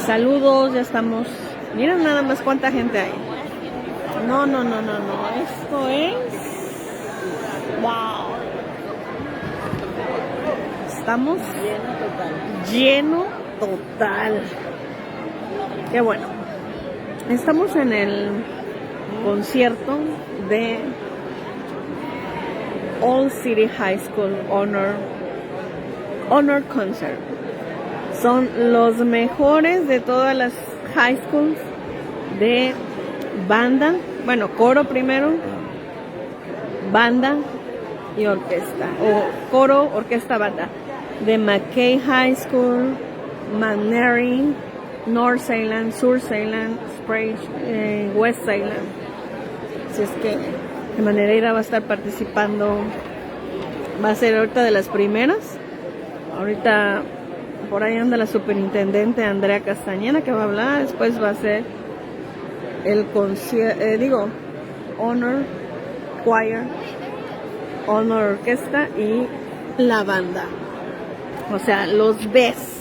Saludos, ya estamos. Miren nada más cuánta gente hay. No. Esto es... ¡Wow! Estamos lleno total. Qué bueno. Estamos en el concierto de All City High School Honor Concert. Son los mejores de todas las high schools de banda. Bueno, coro primero, banda y orquesta. O coro, orquesta, banda. De McKay High School, Gemanereida, North Salem, Sur Salem, Sprague, West Salem. Así es que Gemanereida va a estar participando. Va a ser ahorita de las primeras. Ahorita por ahí anda la superintendente Andrea Castañeda que va a hablar. Después va a ser el concierto, Honor Choir, Honor Orquesta y la banda. O sea, los best,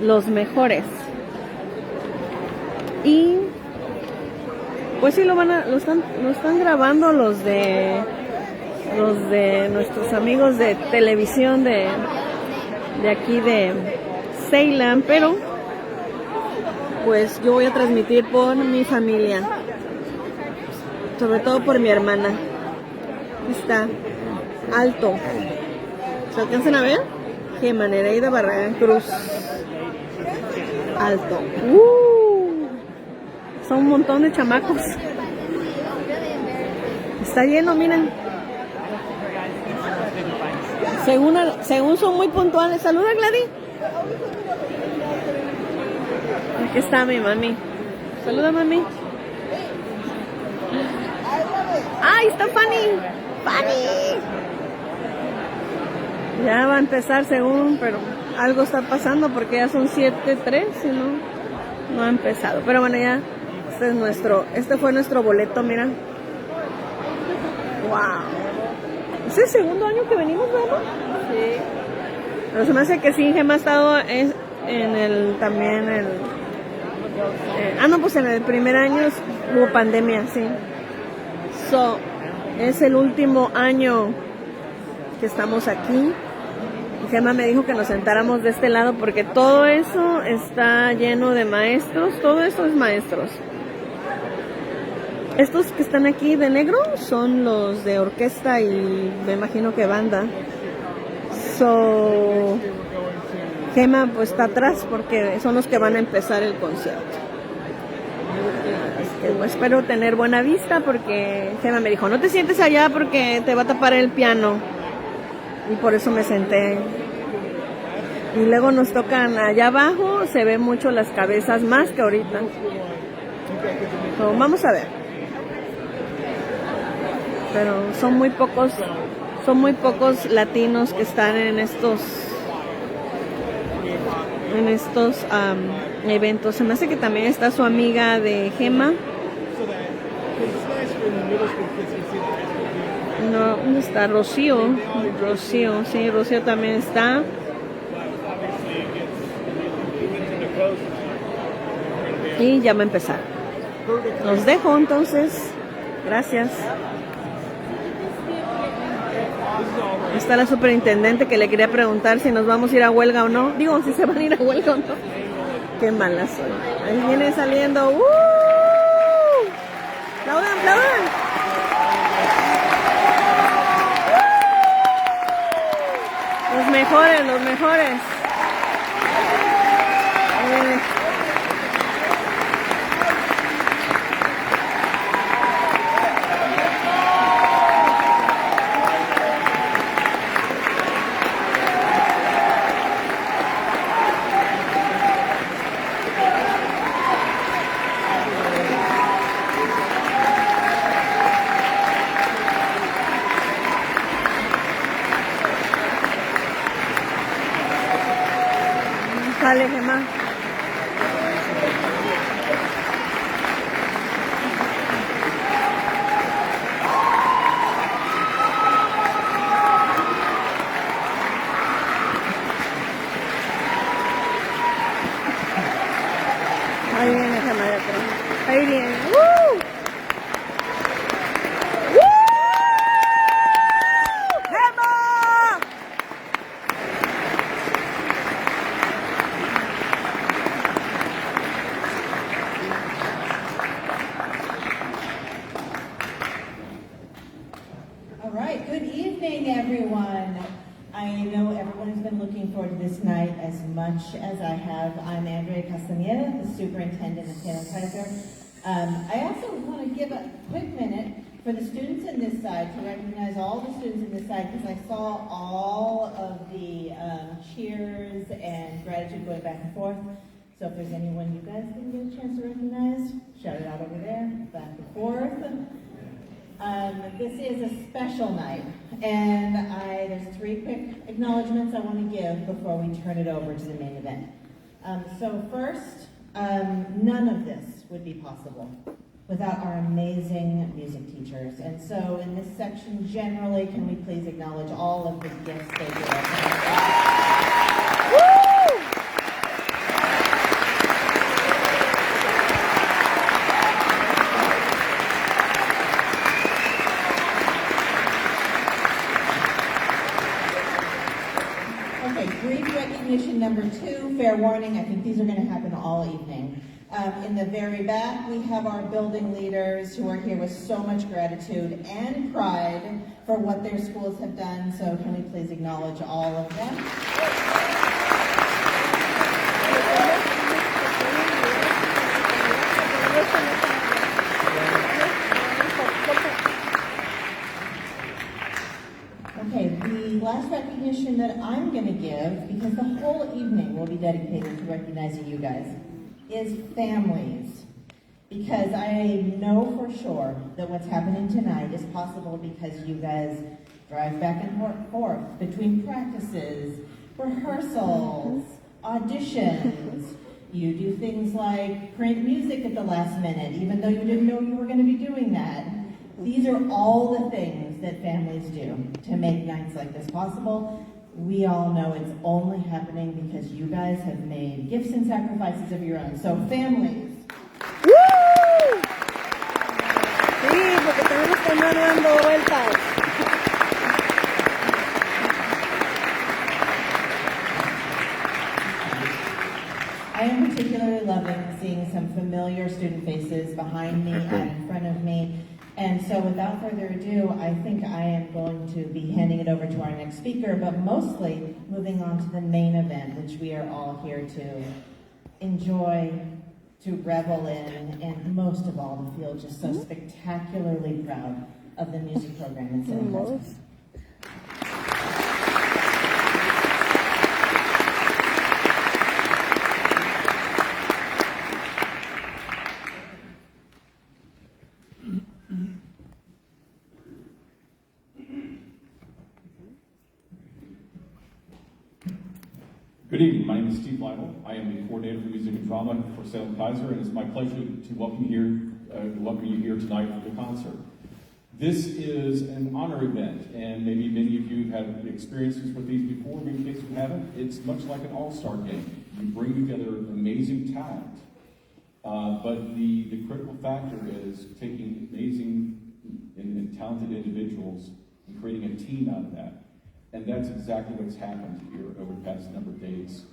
los mejores. Y pues sí lo están grabando los de nuestros amigos de televisión de aquí de Salem, pero pues yo voy a transmitir por mi familia, sobre todo por mi hermana. Está alto. ¿Se alcanzan a ver? Gemanereida, Barragan, Cruz. Alto. Son un montón de chamacos. Está lleno, miren. Según son muy puntuales. Saluda, Gladys. Aquí está mi mami. Saluda, mami. ¡Ay, está Fanny! ¡Fanny! Ya va a empezar según, pero algo está pasando porque ya son 7:03 y no ha empezado. Pero bueno, ya este fue nuestro boleto, mira. ¡Wow! ¿Es el segundo año que venimos, ¿verdad? Sí. Pero se me hace que sí, Gema ha estado en el primer año hubo pandemia, sí. Es el último año que estamos aquí. Gema me dijo que nos sentáramos de este lado porque todo eso está lleno de maestros, todo eso es maestros. Estos que están aquí de negro son los de orquesta y me imagino que banda. Gema pues está atrás porque son los que van a empezar el concierto. Pues, espero tener buena vista porque Gema me dijo, no te sientes allá porque te va a tapar el piano. Y por eso me senté. Y luego nos tocan allá abajo, se ven mucho las cabezas más que ahorita. Vamos a ver. Pero son muy pocos latinos que están en estos eventos. Se me hace que también está su amiga de Gema. No, ¿dónde está? Rocío, sí, Rocío también está. Y ya va a empezar. Los dejo entonces. Gracias. Está la superintendente que le quería preguntar si nos vamos a ir a huelga o no. Digo, si se van a ir a huelga o no. Qué mala soy. Ahí viene saliendo. ¡Aplaudan, aplaudan! Los mejores. Dale, Gemma. Ahí viene. ¡Woo! All right, good evening, everyone. I know everyone has been looking forward to this night as much as I have. I'm Andrea Castaneda, the superintendent of Salem Kaiser. I also want to give a quick minute for the students on this side to recognize all the students on this side, because I saw all of the cheers and gratitude going back and forth. So if there's anyone you guys didn't get a chance to recognize, shout it out over there, back and forth. This is a special night, and there's 3 quick acknowledgments I want to give before we turn it over to the main event. So first, none of this would be possible without our amazing music teachers. And so in this section, generally, can we please acknowledge all of the gifts they give us? Recognition number 2, fair warning, I think these are going to happen all evening. In the very back, we have our building leaders who are here with so much gratitude and pride for what their schools have done, so can we please acknowledge all of them? Okay, the last recognition that I'm going to give, because the whole evening will be dedicated to recognizing you guys, is families. Because I know for sure that what's happening tonight is possible because you guys drive back and forth between practices, rehearsals, auditions. You do things like print music at the last minute, even though you didn't know you were going to be doing that. These are all the things that families do to make nights like this possible. We all know it's only happening because you guys have made gifts and sacrifices of your own. So families. ¡Woo! Sí, porque tenemos que andar dando vueltas. I am particularly loving seeing some familiar student faces behind me and in front of me. And so without further ado, I think I am going to be handing it over to our next speaker, but mostly moving on to the main event, which we are all here to enjoy, to revel in, and most of all, to feel just so spectacularly proud of the music program in Salem Kaiser. Good evening, my name is Steve Lytle. I am the coordinator for music and drama for Salem Kaiser, and it's my pleasure to welcome you here tonight for the concert. This is an honor event, and maybe many of you have experiences with these before, but in case you haven't, it's much like an all-star game. You bring together amazing talent, but the critical factor is taking amazing and talented individuals and creating a team out of that. And that's exactly what's happened here over the past number of days.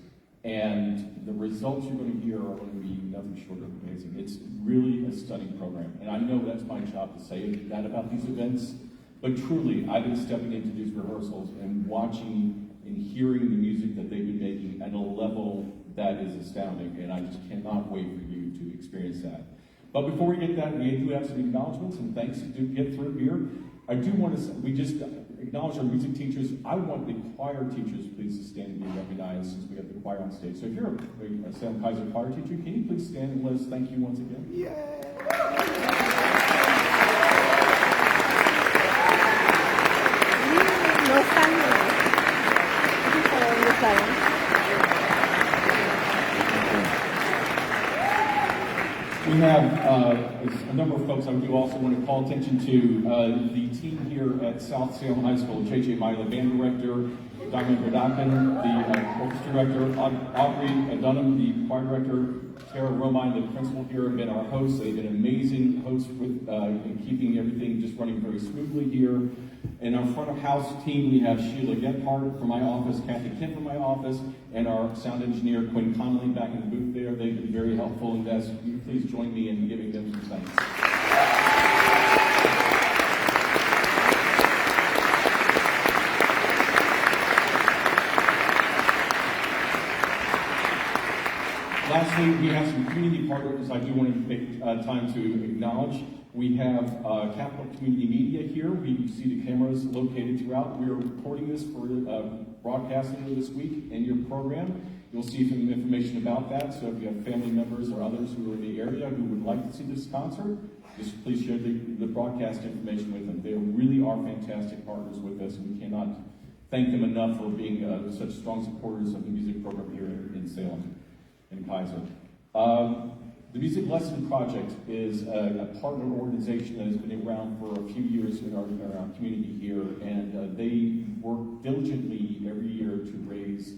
And the results you're going to hear are going to be nothing short of amazing. It's really a stunning program. And I know that's my job to say that about these events, but truly, I've been stepping into these rehearsals and watching and hearing the music that they've been making at a level that is astounding. And I just cannot wait for you to experience that. But before we get that, we do have some acknowledgments and thanks to get through here. I do want to, we just acknowledge our music teachers. I want the choir teachers please to stand and be recognized since we have the choir on stage. So if you're a Salem Kaiser choir teacher, can you please stand and let us thank you once again? Yay! No están. We have a number of folks I do also want to call attention to. The team here at South Salem High School, J.J. Miley, band director, Diamond Barragan, the orchestra director, Aubrey Dunham, the choir director, Tara Romine, the principal here, have been our hosts. They've been amazing hosts with in keeping everything just running very smoothly here. In our front of house team, we have Sheila Gephardt from my office, Kathy Kent from my office, and our sound engineer, Quinn Connolly, back in the booth there. They've been very helpful, and guys, please join me in giving them some thanks. Lastly, we have some community partners I do want to make time to acknowledge. We have Capital Community Media here. We see the cameras located throughout. We are recording this for broadcasting this week in your program. You'll see some information about that. So if you have family members or others who are in the area who would like to see this concert, just please share the broadcast information with them. They really are fantastic partners with us, and we cannot thank them enough for being such strong supporters of the music program here in Salem and Kaiser. The Music Lesson Project is a partner organization that has been around for a few years in our community here, and they work diligently every year to raise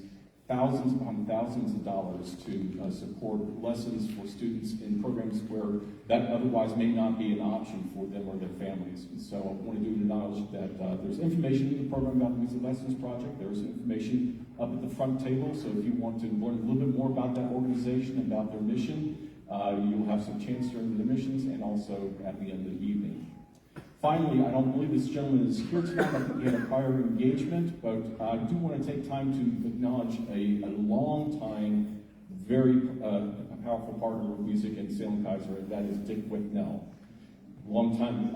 thousands upon thousands of dollars to support lessons for students in programs where that otherwise may not be an option for them or their families. And so I want to acknowledge that there's information in the program about the Music Lessons Project. There's information up at the front table, so if you want to learn a little bit more about that organization, about their mission, you'll have some chance during the missions and also at the end of the evening. Finally, I don't believe this gentleman is here tonight. I think he had a prior engagement, but I do want to take time to acknowledge a long time, very powerful partner of music in Salem Kaiser, and that is Dick Wicknell. Long time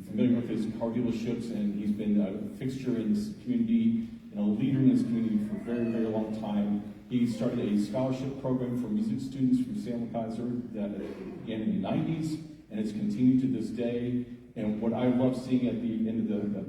familiar with his car dealerships, and he's been a fixture in this community and a leader in this community for a very, very long time. He started a scholarship program for music students from Salem Kaiser that began in the 90s, and it's continued to this day. And what I love seeing at the end of the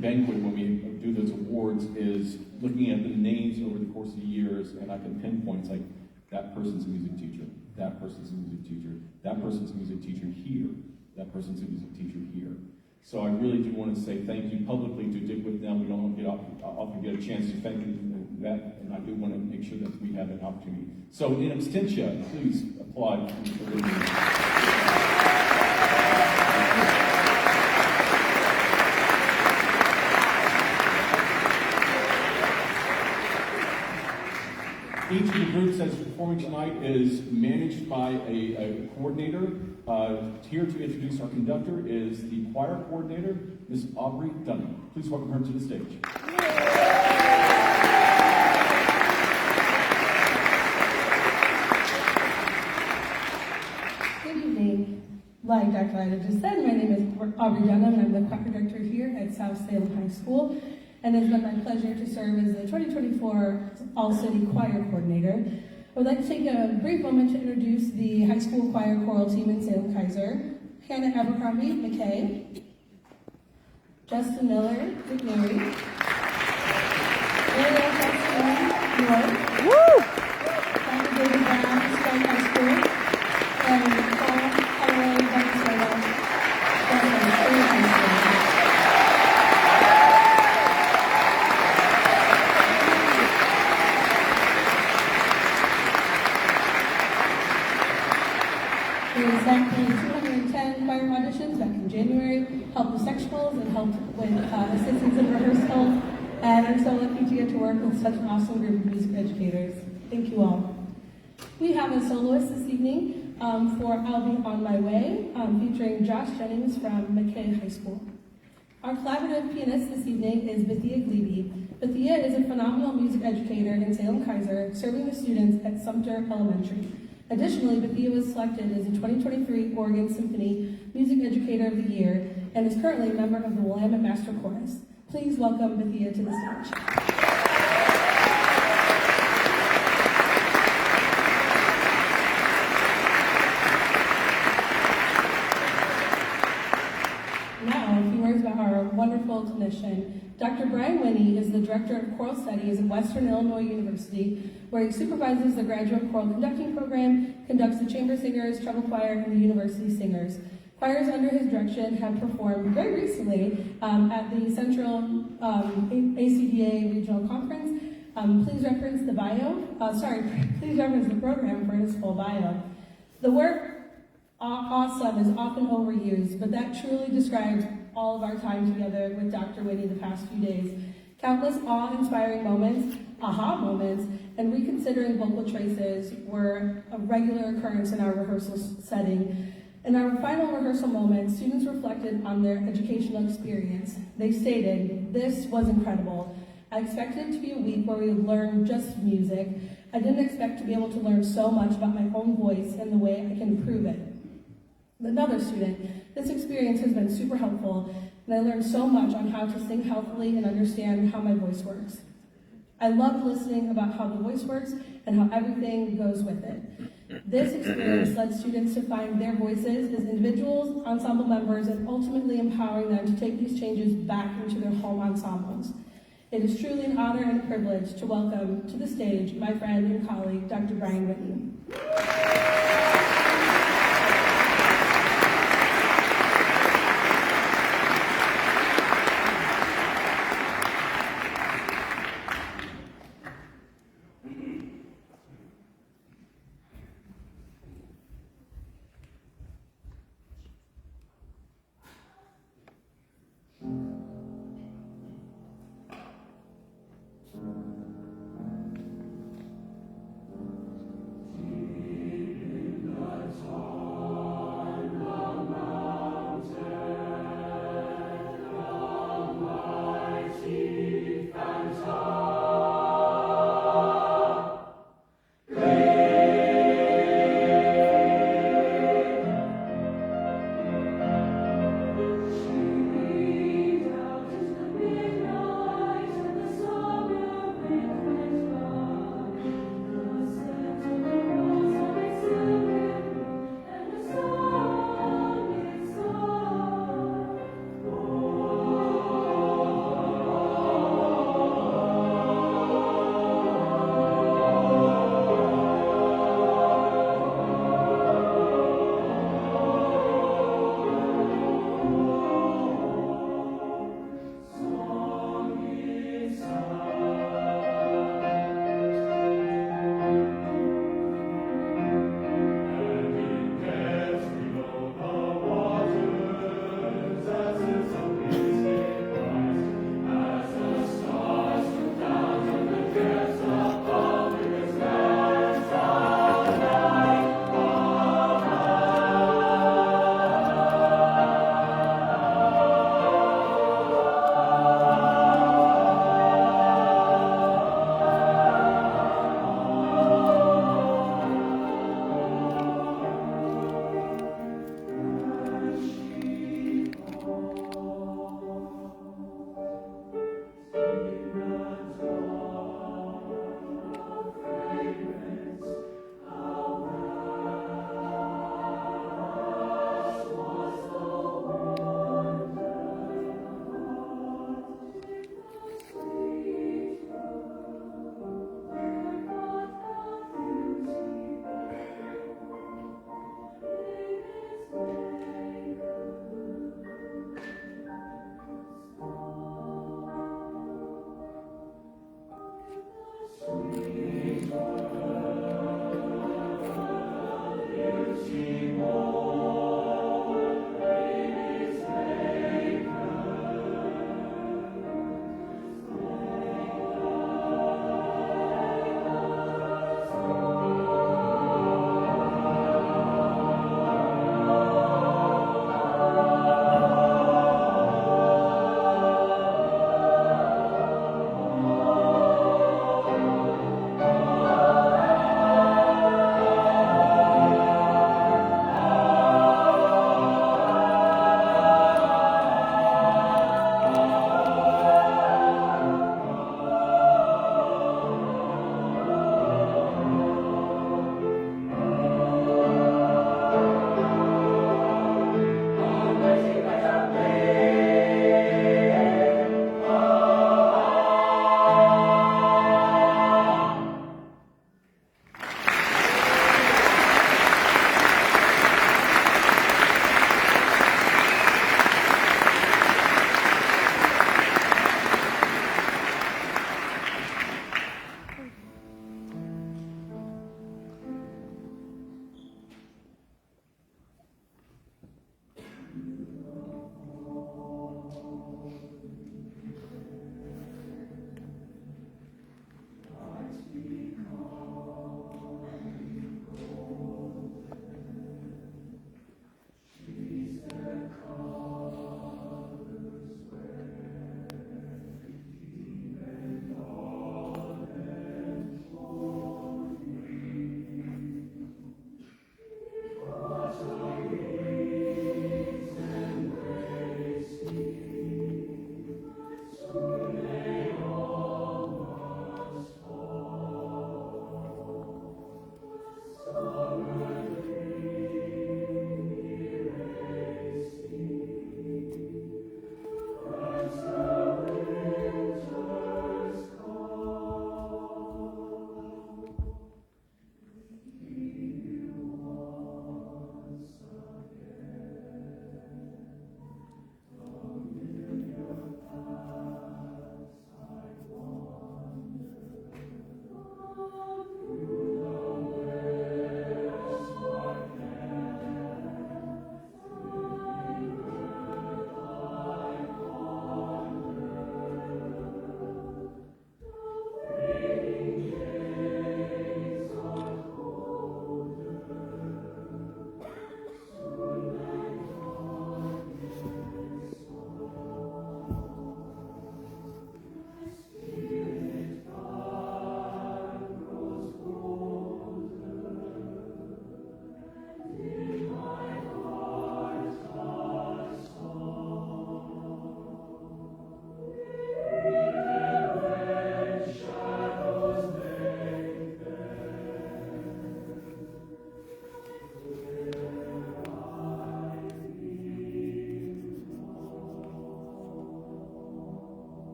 banquet when we do those awards is looking at the names over the course of the years, and I can pinpoint, it's like, that person's a music teacher, that person's a music teacher, that person's a music teacher here, that person's a music teacher here. So I really do want to say thank you publicly to Dick Wicknell. We don't often get a chance to thank him for that, and I do want to make sure that we have an opportunity. So in absentia, please applaud for Each of the groups that's performing tonight is managed by a coordinator. Here to introduce our conductor is the choir coordinator, Ms. Aubrey Dunham. Please welcome her to the stage. Good evening. Like Dr. Ida just said, my name is Aubrey Dunham. I'm the choir conductor here at South Salem High School. And it's been my pleasure to serve as the 2024 All-City Choir Coordinator. I would like to take a brief moment to introduce the high school choir choral team in Salem Kaiser. Hannah Abercrombie, McKay. Justin Miller, McNary. Ariel Jackson, York. Woo! Dr. David Brown, Strong High School. And Paul Holloway, Venezuela, from High School. Exactly 210 choir auditions back in January, helped with sectionals and helped with assistance in rehearsal. And I'm so lucky to get to work with such an awesome group of music educators. Thank you all. We have a soloist this evening for I'll Be On My Way, featuring Josh Jennings from McKay High School. Our collaborative pianist this evening is Bethia Glebe. Bethia is a phenomenal music educator in Salem Kaiser, serving the students at Sumter Elementary. Additionally, Bethia was selected as the 2023 Oregon Symphony Music Educator of the Year and is currently a member of the Willamette Master Chorus. Please welcome Bethia to the stage. Now, a few words about our wonderful clinician. Dr. Brian Winnie is the Director of Choral Studies at Western Illinois University, where he supervises the graduate choral conducting program, conducts the chamber singers, treble choir, and the university singers. Choirs under his direction have performed very recently at the Central ACDA Regional Conference, Please reference the please reference the program for its full bio. The word awesome is often overused, but that truly describes all of our time together with Dr. Whitney the past few days. Countless awe-inspiring moments, aha moments, and reconsidering vocal traces were a regular occurrence in our rehearsal setting. In our final rehearsal moment, students reflected on their educational experience. They stated, "This was incredible. I expected it to be a week where we would learn just music. I didn't expect to be able to learn so much about my own voice and the way I can improve it." Another student, "This experience has been super helpful, and I learned so much on how to sing healthily and understand how my voice works. I loved listening about how the voice works and how everything goes with it." This experience led students to find their voices as individuals, ensemble members, and ultimately empowering them to take these changes back into their home ensembles. It is truly an honor and a privilege to welcome to the stage my friend and colleague, Dr. Brian Whitney.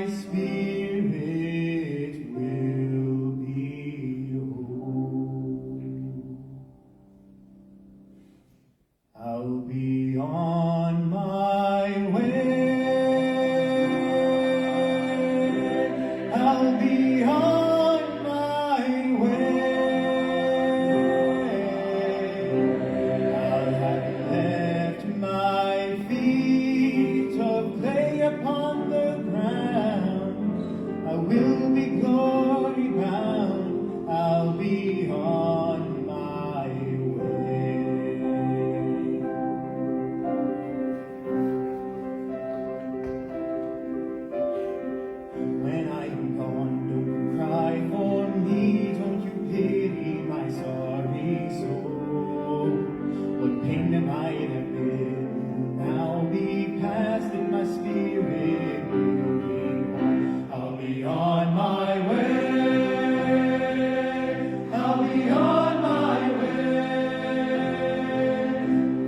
my spirit will be whole. I'll be on my way. I'll be on my way. I'll have left my feet of clay upon the ground. I will be glory bound. I'll be on my way. When I am gone, don't cry for me, don't you pity my sorry soul. What pain that might have been now be past, and my spirit will be whole. I'll be on my way. I'll be on my way.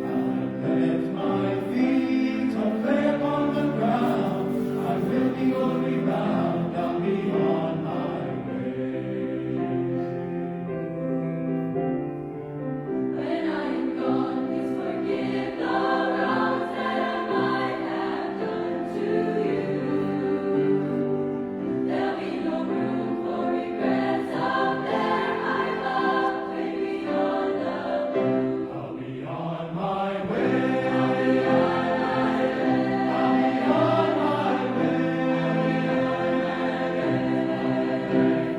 I've left my feet on clay upon the ground. I will be glory bound. I'll be on my way. When I am gone, please forgive the wrongs that I might have done to you. There'll be no room for regrets up there. I'm up way beyond the blue. I'll be on my way. I'll be on my way. I'll be on my way.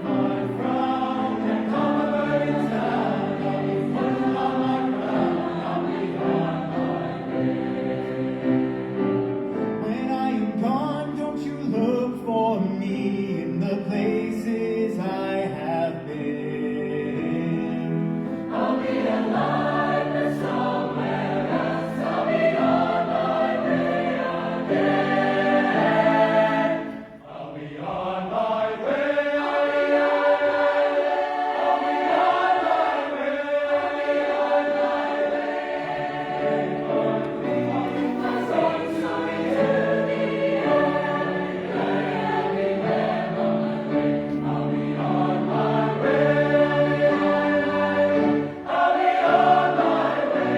My frown and come a burden's down. I'll be full on my crown. I'll be on my way. When I am gone, don't you look for me in the places I have been. I'll be alive or somewhere else. I'll be on my way again. I'll be on my way. I'll be on my way. My story to the end. Everywhere on my way. I'll be on my way. I'll be on my way.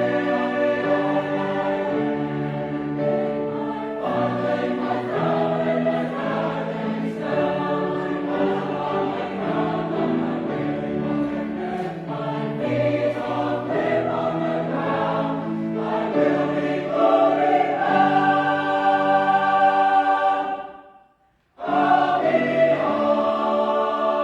My crown and my crown and my feet on clay on the ground. I will be glory bound. I'll be on my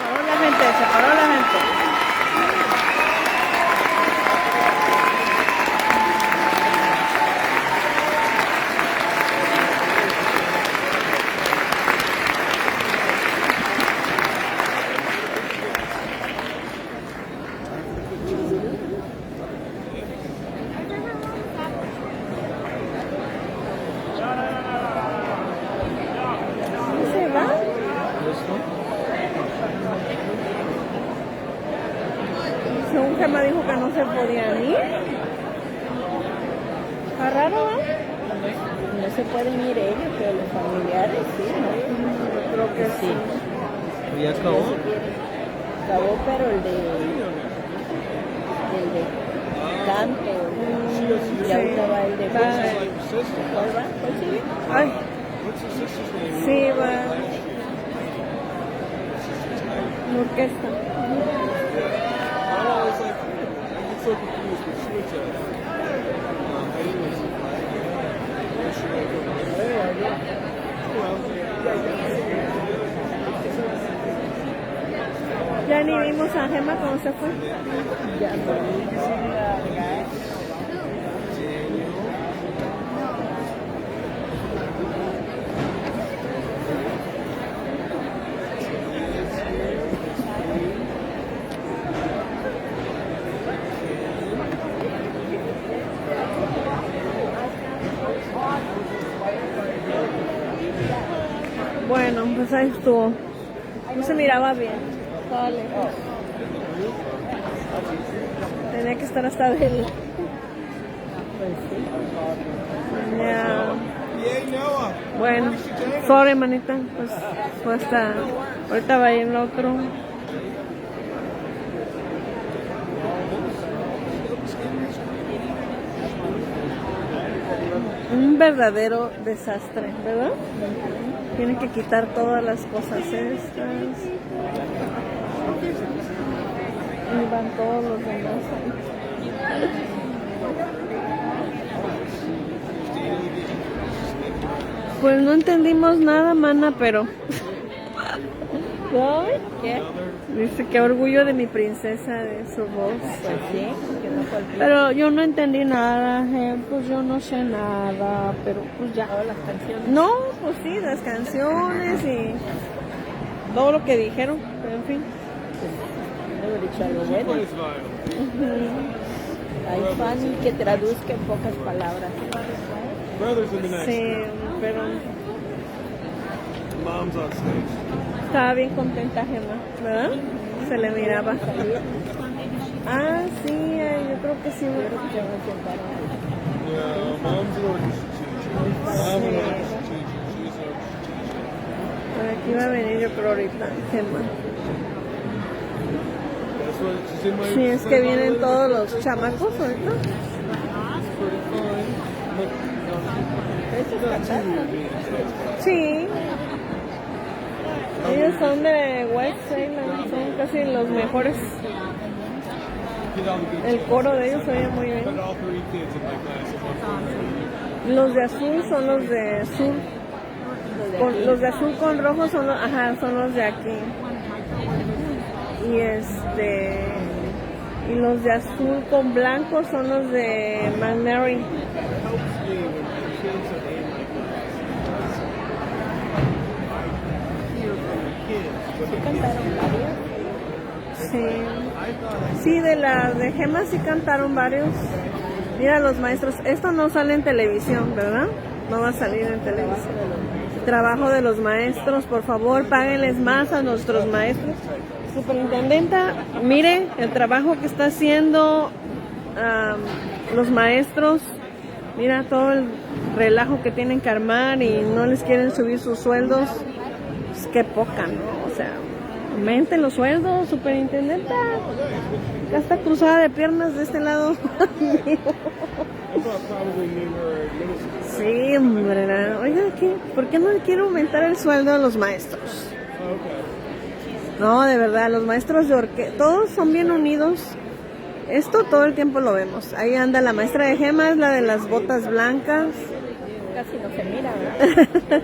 Paró la gente, se paró la gente. ¿Se va? Según Gema dijo que no se podían ir. Está raro, ¿no? No se pueden ir ellos, pero los familiares sí, ¿no? Yo creo que sí. ¿Ya acabó? Acabó, pero el de canto. Y ahorita va el de ¿cuál va? ¿Cuál sigue? Ay. Sí, va. La orquesta. so confused with switch up. a Gema cuando se fue? Bueno, pues ahí estuvo. No se miraba bien. Estaba lejos. Tenía que estar hasta verlo. Ya. Bueno, sorry, manita. Pues fue hasta. Ahorita va a ir el otro. Un verdadero desastre, ¿verdad? Tienen que quitar todas las cosas estas. Y van todos los demás ahí. Pues no entendimos nada, mana, pero... ¿Ay? ¿Qué? Dice que orgullo de mi princesa, de su voz. Pues sí, que no fue el plan. Pero yo no entendí nada, pues yo no sé nada, pero pues ya. Todas las canciones. No, pues sí, las canciones y todo lo que dijeron, pero en fin. Debo dicho algo bueno. Hay fan que traduzca en pocas palabras. Sí, pero estaba bien contenta Gemma, ¿verdad? Se le miraba. Ah, sí, yo creo que sí. Por aquí va a venir yo creo ahorita, Gemma. Sí, es que vienen todos los chamacos ahorita. Sí. Ellos son de West Salem, son casi los mejores. El coro de ellos se oye muy bien. Los de azul son los de sur. Los de azul con rojo son los, son los de aquí. Y los de azul con blanco son los de Gemanereida. Sí, de Gema sí cantaron varios. Mira los maestros, esto no sale en televisión, ¿verdad? No va a salir en televisión. Trabajo de los maestros, por favor, páguenles más a nuestros maestros. Superintendenta, mire el trabajo que está haciendo los maestros. Mira todo el relajo que tienen que armar y no les quieren subir sus sueldos. Pues qué poca, ¿no? O sea, aumenten los sueldos, superintendenta. Ya está cruzada de piernas de este lado. Sí, hombre. Oiga, ¿por qué no le quiero aumentar el sueldo a los maestros? No, de verdad, los maestros de orquesta, todos son bien unidos. Esto todo el tiempo lo vemos. Ahí anda la maestra de Gema, es la de las botas blancas. Casi no se mira, ¿verdad?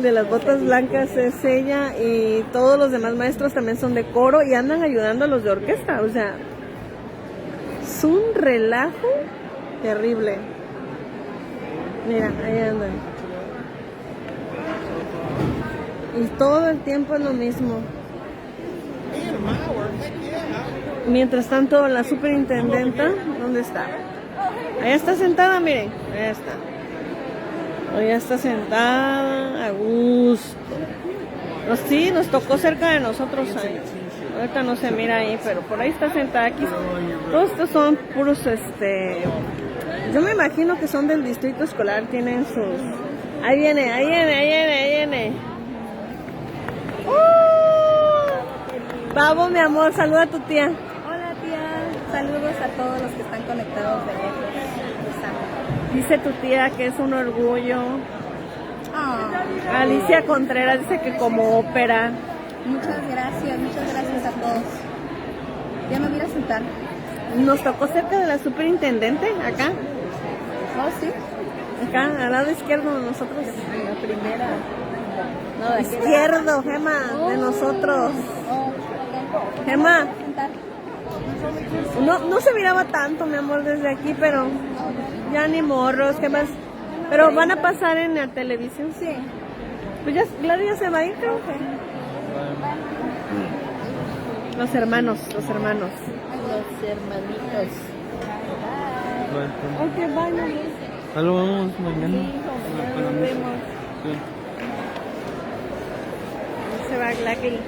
De las botas blancas es ella y todos los demás maestros también son de coro y andan ayudando a los de orquesta. O sea, es un relajo terrible. Mira, ahí andan. Y todo el tiempo es lo mismo. Mientras tanto, la superintendenta, ¿dónde está? Allá está sentada, miren. Allá está. Allá está sentada, a gusto. Sí, nos tocó cerca de nosotros ahí. Ahorita no se mira ahí, pero por ahí está sentada. Aquí, todos estos son puros, yo me imagino que son del distrito escolar, tienen sus... Ahí viene, ahí viene, ahí viene, ahí viene. Pavo, mi amor, saluda a tu tía. Hola tía, saludos a todos los que están conectados de lejos. Dice tu tía que es un orgullo. Alicia Contreras dice que como ópera. Muchas gracias a todos. Ya me voy a sentar. Nos tocó cerca de la superintendente, acá. Oh, sí. Acá, al lado izquierdo de nosotros. La primera. No, Izquierdo, Gema, de nosotros. Gema, No se miraba tanto, mi amor, desde aquí, pero ya ni morros, ¿qué más? Pero van a pasar en la televisión. Sí. Pues ya, Gladys ya se va a ir, creo. Los hermanos. Los hermanitos. Ok, vaya. Algo vamos mañana. Nos vemos. Sí. Se va Gladys.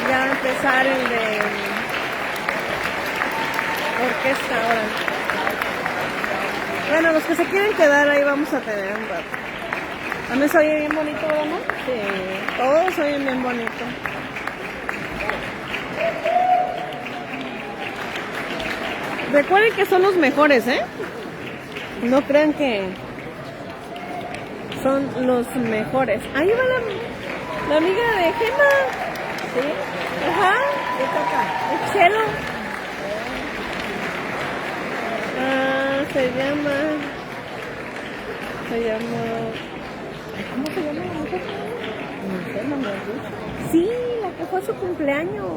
Ya va a empezar el de orquesta ahora. Bueno, los que se quieren quedar ahí vamos a tener un rato. También se oye bien bonito, ¿verdad? Sí. Todos oyen bien bonito. Recuerden que son los mejores, ¿eh? No crean que son los mejores. Ahí va la amiga de Gema. ¿Sí? Ajá. ¿Qué toca? El cello. Se llama. ¿Cómo se llama la mujer? No sé, no me acuerdo. Sí, la que fue a su cumpleaños.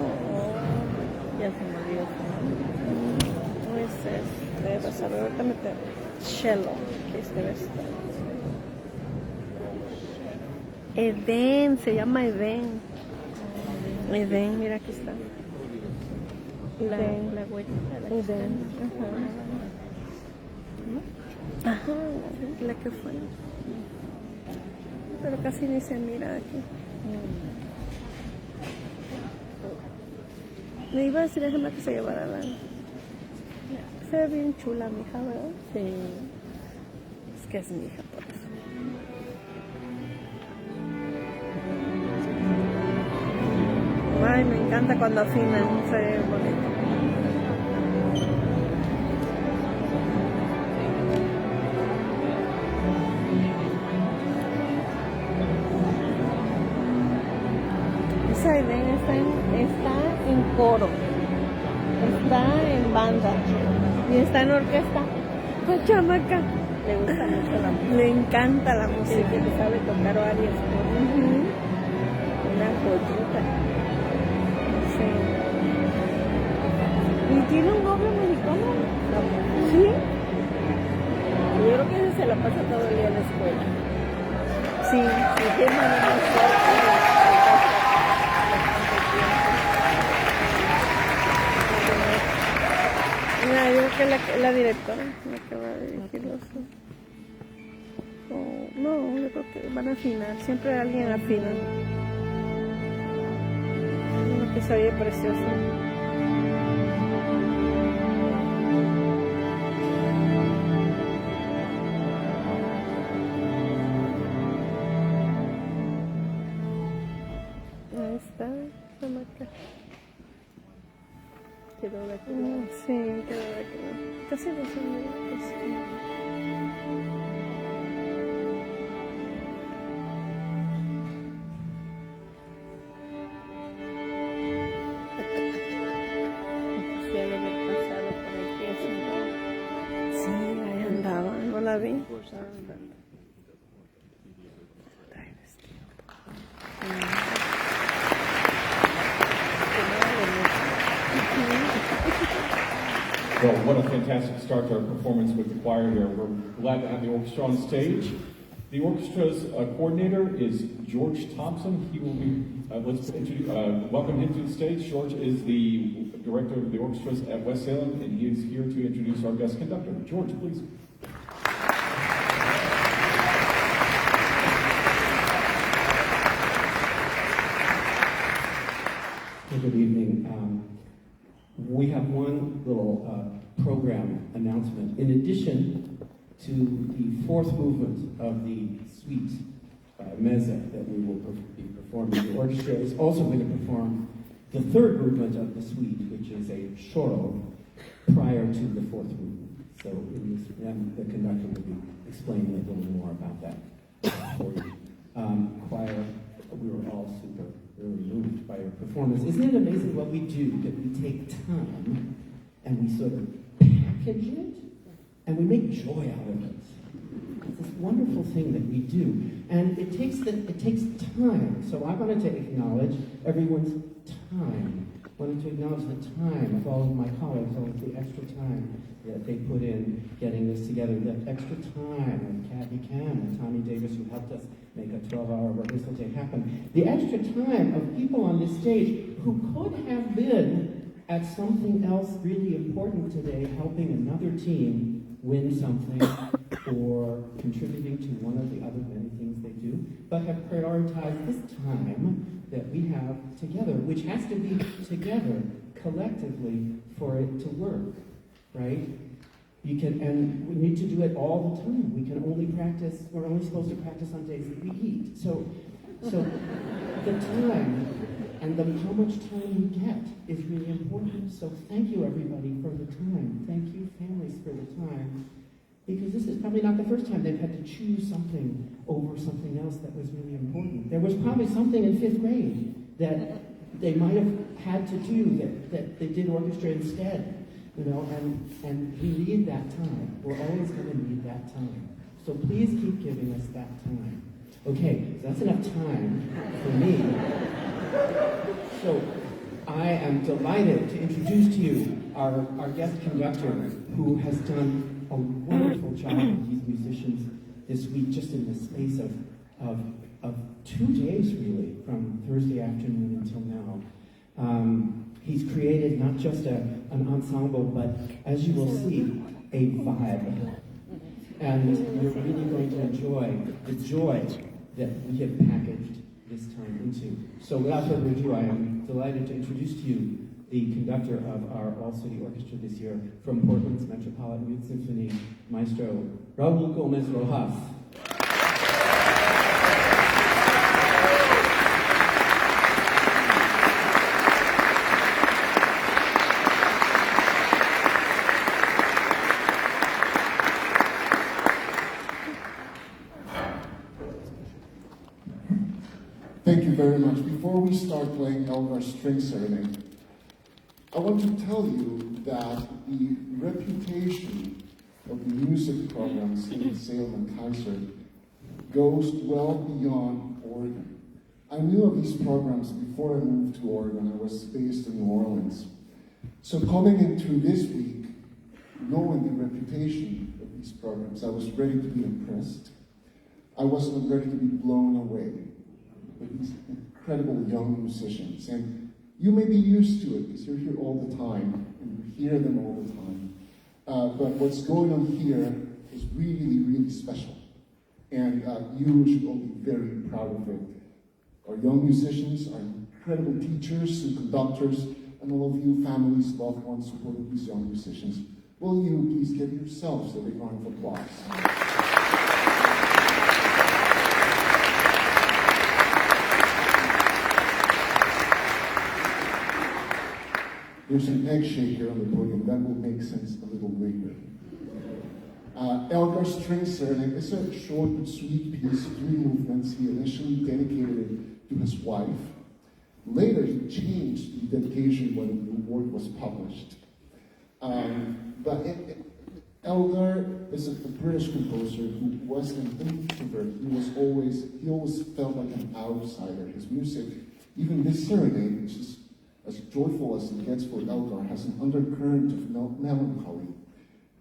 Ya se me olvidó. No es debe saber, ahorita meter. Cello. ¿Qué es debe estar? Eden, se llama Eden. Eden, mira aquí está. La güerita. Eden. Ajá, la que fue. Pero casi ni se mira aquí. Me iba a decir a Gemma que se llevara la... Se ve bien chula mi hija, ¿verdad? Sí. Es que es mi hija, por eso. Ay, me encanta cuando afinan, se ve bonito. Esa idea está en coro, está en banda y está en orquesta. La chamaca le gusta mucho la música. Le encanta la música. Que sabe tocar varias cosas. Una joyita. Sí. ¿Y tiene un novio mexicano? Sí. Yo creo que ese se la pasa todo el día en la escuela. Sí. Y Gemma no nos Mira, yo creo que la directora la que va a dirigir los... no, yo creo que van a afinar. Siempre alguien afina. Lo que se oye precioso. Ahí está, la marca. Quedó de aquí. Sí, quedó de aquí. Casi no se me Sí, ahí andaba, no la vi. Well, what a fantastic start to our performance with the choir here. We're glad to have the orchestra on stage. The orchestra's coordinator is George Thompson. He will be, welcome him to the stage. George is the director of the orchestras at West Salem, and he is here to introduce our guest conductor. George, please. Good evening. We have one little program announcement. In addition to the fourth movement of the suite, Meza, that we will be performing, the orchestra is also going to perform the third movement of the suite, which is a choro, prior to the fourth movement. So and the conductor will be explaining a little more about that for you. Choir, we were all really moved by your performance. Isn't it amazing what we do, that we take time and we sort of package it and we make joy out of it? It's this wonderful thing that we do. And it takes time. So I wanted to acknowledge everyone's time. I wanted to acknowledge the time of all of my colleagues, all of the extra time that they put in getting this together, that extra time of Kathy Cam and Tommy Davis, who helped us make a 12-hour rehearsal day happen. The extra time of people on this stage who could have been at something else really important today, helping another team win something or contributing to one of the other many things they do, but have prioritized this time that we have together, which has to be together collectively for it to work, right? And we need to do it all the time. We can only practice, we're only supposed to practice on days that we eat. So the time and how much time we get is really important. So thank you, everybody, for the time. Thank you, families, for the time. Because this is probably not the first time they've had to choose something over something else that was really important. There was probably something in 5th grade that they might have had to do that they did orchestra instead. And we need that time. We're always going to need that time. So please keep giving us that time. Okay, so that's enough time for me. So I am delighted to introduce to you our guest conductor, who has done a wonderful job with these musicians this week, just in the space of 2 days, really, from Thursday afternoon until now. He's created not just an ensemble, but, as you will see, a vibe. And you're really going to enjoy the joy that we have packaged this time into. So without further ado, I am delighted to introduce to you the conductor of our all-city orchestra this year from Portland's Metropolitan Youth Symphony, Maestro Raul Gomez Rojas. Thank you very much. Before we start playing Elgar String Serenade, I want to tell you that the reputation of the music programs in Salem and Kaiser goes well beyond Oregon. I knew of these programs before I moved to Oregon. I was based in New Orleans. So coming into this week, knowing the reputation of these programs, I was ready to be impressed. I wasn't ready to be blown away with these incredible young musicians. And you may be used to it because you're here all the time and you hear them all the time. But what's going on here is really, really special. And you should all be very proud of it. Our young musicians, our incredible teachers and conductors, and all of you families, loved ones supporting these young musicians. Will you please give yourselves a big round of applause? There's an egg shaker on the podium. That will make sense a little later. Elgar String Serenade is a short but sweet piece, 3 movements. He initially dedicated it to his wife. Later, he changed the dedication when the work was published. Elgar is a British composer who was an introvert. He always felt like an outsider. His music, even this serenade, which is as joyful as it gets for Elgar, has an undercurrent of melancholy.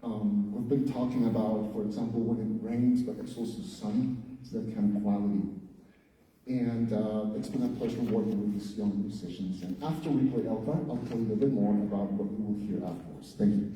We've been talking about, for example, when it rains, but it's also sunny. It's that kind of quality. And it's been a pleasure working with these young musicians. And after we play Elgar, I'll tell you a bit more about what we will hear afterwards. Thank you.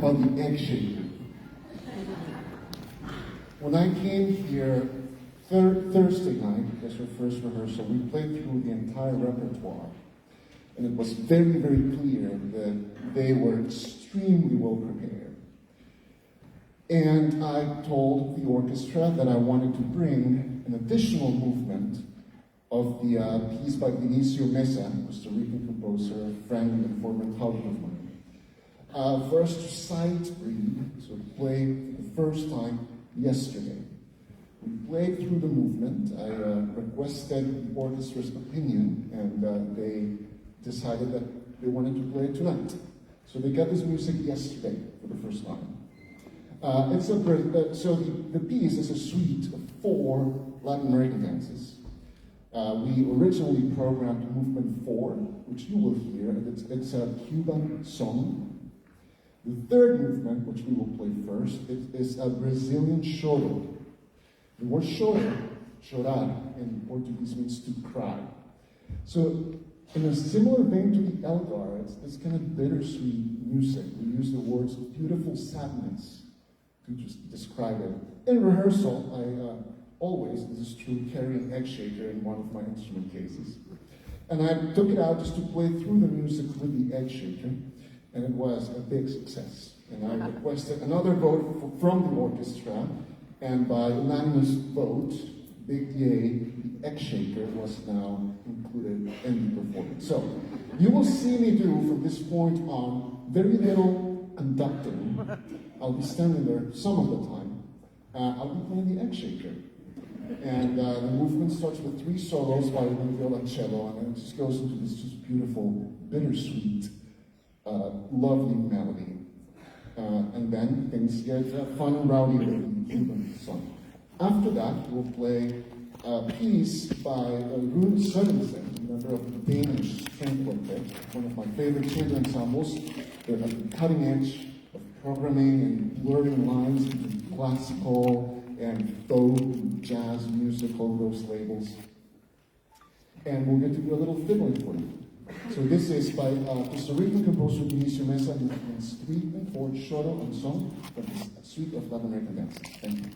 about the egg shaker. When I came here Thursday night, as our first rehearsal, we played through the entire repertoire. And it was very, very clear that they were extremely well prepared. And I told the orchestra that I wanted to bring an additional movement of the piece by Vinicio Mesa, Costa Rican composer, friend and former colleague of mine, for us to sight read, so play for the first time yesterday. We played through the movement. I requested the orchestra's opinion, and they decided that they wanted to play it tonight. So they got this music yesterday for the first time. So the piece is a suite of 4 Latin American dances. We originally programmed movement 4, which you will hear, and it's a Cuban song. The third movement, which we will play first, is a Brazilian choro. The word choro, chorar, in Portuguese means to cry. So in a similar vein to the Eldar, it's this kind of bittersweet music. We use the words beautiful sadness to just describe it. In rehearsal, I always, this is true, carry an egg shaker in one of my instrument cases. And I took it out just to play through the music with the egg shaker, and it was a big success. And I requested another vote from the orchestra, and by unanimous vote, big yay, the egg shaker was now included in the performance. So, you will see me do, from this point on, very little conducting. I'll be standing there some of the time. I'll be playing the egg shaker. And the movement starts with 3 solos, violin, violoncello, and then it just goes into this just beautiful, bittersweet, lovely melody. And then things get fun and rowdy with the Cuban song. After that, we'll play a piece by Rune Sørensen, member of the Danish string quartet, one of my favorite chamber ensembles. They're at the cutting edge of programming and blurring lines between classical and folk, jazz, musical, those labels. And we're going to do a little fiddling for you. So this is by Costa Rican composer Vinicio Mesa in 3 and 4 choro and song, but it's a suite of Latin American dances. Thank you.